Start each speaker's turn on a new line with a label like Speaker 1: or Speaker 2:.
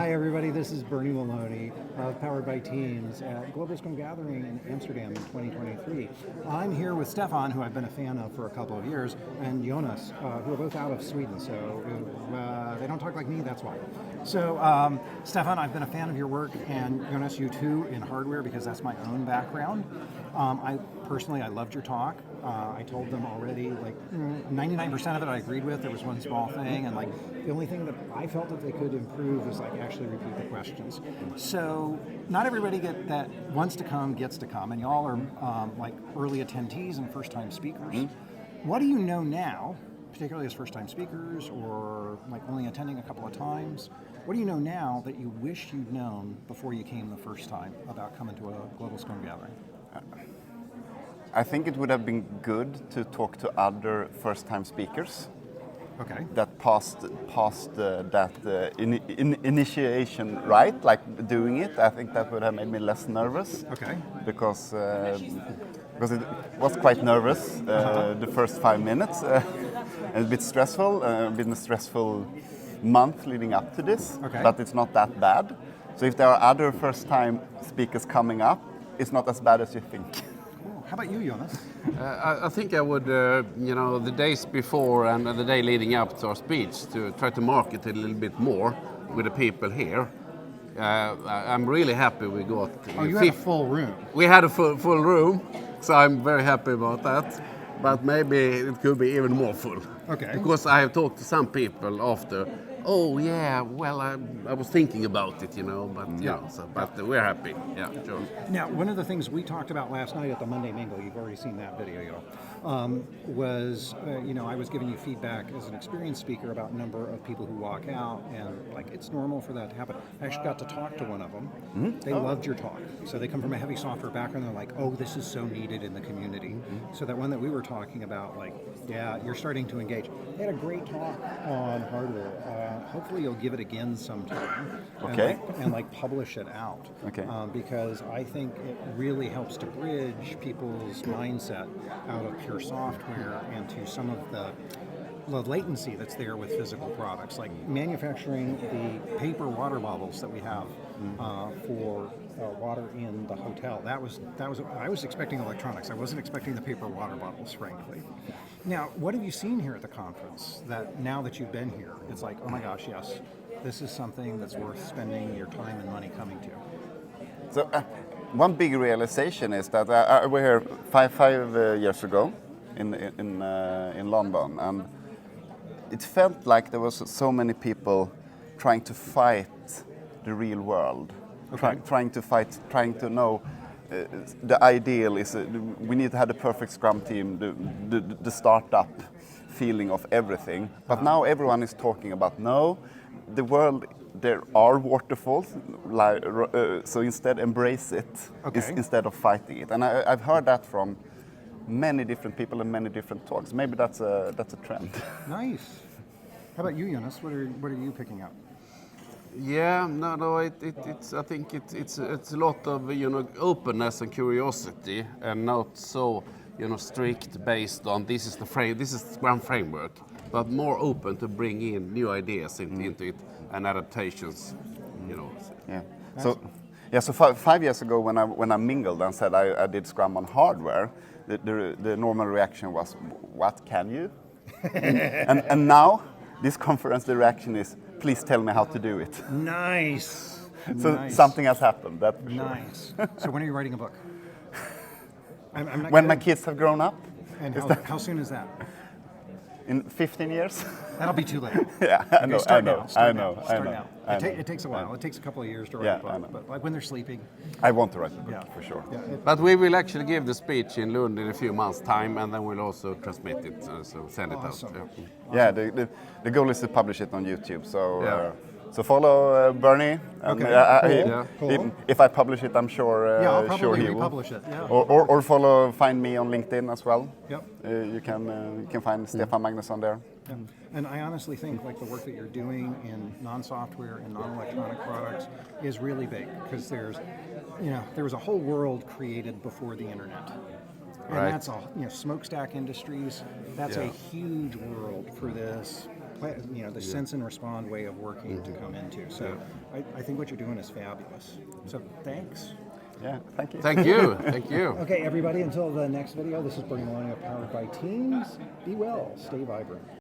Speaker 1: Hi everybody, this is Bernie Maloney, powered by Teams at Global Scrum Gathering in Amsterdam in 2023. I'm here with Stefan, who I've been a fan of for a couple of years, and Jonas, who are both out of Sweden, so they don't talk like me, that's why. So Stefan, I've been a fan of your work, and Jonas, you too, in hardware, because that's my own background. I loved your talk. I told them already, like 99% of it I agreed with. There was one small thing, and like the only thing that I felt that they could improve was like actually repeat the questions. So not everybody that wants to come gets to come, and y'all are like early attendees and first-time speakers. Mm-hmm. What do you know now, particularly as first-time speakers or like only attending a couple of times? What do you know now that you wish you'd known before you came the first time about coming to a Global Scrum Gathering?
Speaker 2: I think it would have been good to talk to other first-time speakers.
Speaker 1: Okay.
Speaker 2: That passed that initiation right, like doing it. I think that would have made me less nervous.
Speaker 1: Okay.
Speaker 2: Because it was quite nervous the first 5 minutes, and a bit stressful. Been a stressful month leading up to this,
Speaker 1: okay.
Speaker 2: But it's not that bad. So if there are other first-time speakers coming up, it's not as bad as you think.
Speaker 1: How about you, Jonas?
Speaker 3: I think I would, the days before and the day leading up to our speech, to try to market it a little bit more with the people here. I'm really happy we got.
Speaker 1: You had a full room.
Speaker 3: We had a full room, so I'm very happy about that. But maybe it could be even more full.
Speaker 1: Okay.
Speaker 3: Because I have talked to some people after. Oh yeah, well I was thinking about it, but we're happy. Yeah, sure.
Speaker 1: Now, one of the things we talked about last night at the Monday Mingle, you've already seen that video, was I was giving you feedback as an experienced speaker about a number of people who walk out, and like it's normal for that to happen. I actually got to talk to one of them. Mm-hmm. They loved your talk. So they come from a heavy software background. They're like, oh, this is so needed in the community. Mm-hmm. So that one that we were talking about, like, yeah, you're starting to engage. They had a great talk on hardware. Hopefully you'll give it again sometime.
Speaker 2: Okay.
Speaker 1: And publish it out.
Speaker 2: Okay.
Speaker 1: Because I think it really helps to bridge people's mindset out of pure software and to some of the latency that's there with physical products, like manufacturing the paper water bottles that we have for water in the hotel. That was. I was expecting electronics. I wasn't expecting the paper water bottles, frankly. Now, what have you seen here at the conference that now that you've been here, it's like, oh my gosh, yes, this is something that's worth spending your time and money coming to?
Speaker 2: So one big realization is that I was here five years ago in London, and it felt like there was so many people trying to fight the real world,
Speaker 1: okay.
Speaker 2: trying to know. The ideal is we need to have the perfect Scrum team, the startup feeling of everything. But now everyone is talking about the world. There are waterfalls, so instead embrace it instead of fighting it. And I've heard that from many different people in many different talks. Maybe that's a trend.
Speaker 1: Nice. How about you, Jonas? What are you picking up?
Speaker 3: Yeah, it's. I think it's a lot of openness and curiosity, and not so strict based on this is the Scrum framework, but more open to bring in new ideas into it and adaptations.
Speaker 2: Yeah. So 5 years ago, when I mingled and said I did Scrum on hardware, the normal reaction was, "What can you?" and now this conference, the reaction is, please tell me how to do it.
Speaker 1: Nice.
Speaker 2: So
Speaker 1: nice.
Speaker 2: Something has happened, that's for sure.
Speaker 1: Nice. So when are you writing a book? I'm not
Speaker 2: when
Speaker 1: kidding.
Speaker 2: my kids have grown up.
Speaker 1: And how soon is that?
Speaker 2: In 15 years.
Speaker 1: That'll be too late.
Speaker 2: Yeah, I know.
Speaker 1: Start now. It takes a while.
Speaker 2: I know.
Speaker 1: It takes a couple of years to write a book, but like when they're sleeping.
Speaker 2: I want to write a book, for sure.
Speaker 1: Yeah,
Speaker 3: but we will actually give the speech in Lund in a few months' time, and then we'll also transmit it, so send it
Speaker 1: awesome.
Speaker 3: out.
Speaker 2: Yeah, the goal is to publish it on YouTube. So so follow Bernie. And,
Speaker 1: cool.
Speaker 2: If I publish it, I'm sure.
Speaker 1: I'll probably
Speaker 2: sure he will.
Speaker 1: republish it. Yeah.
Speaker 2: Or find me on LinkedIn as well.
Speaker 1: Yep.
Speaker 2: You can find Stefan Magnus on there.
Speaker 1: Yeah. And I honestly think like the work that you're doing in non-software and non-electronic products is really big, because there was a whole world created before the internet. And
Speaker 3: right.
Speaker 1: That's all, smokestack industries, that's a huge world for this the sense and respond way of working to come into. So I think what you're doing is fabulous. So thanks.
Speaker 2: Yeah, thank you.
Speaker 3: Thank you. Thank you.
Speaker 1: Okay, everybody, until the next video, this is Bernie Lonio, powered by Teams. Be well, stay vibrant.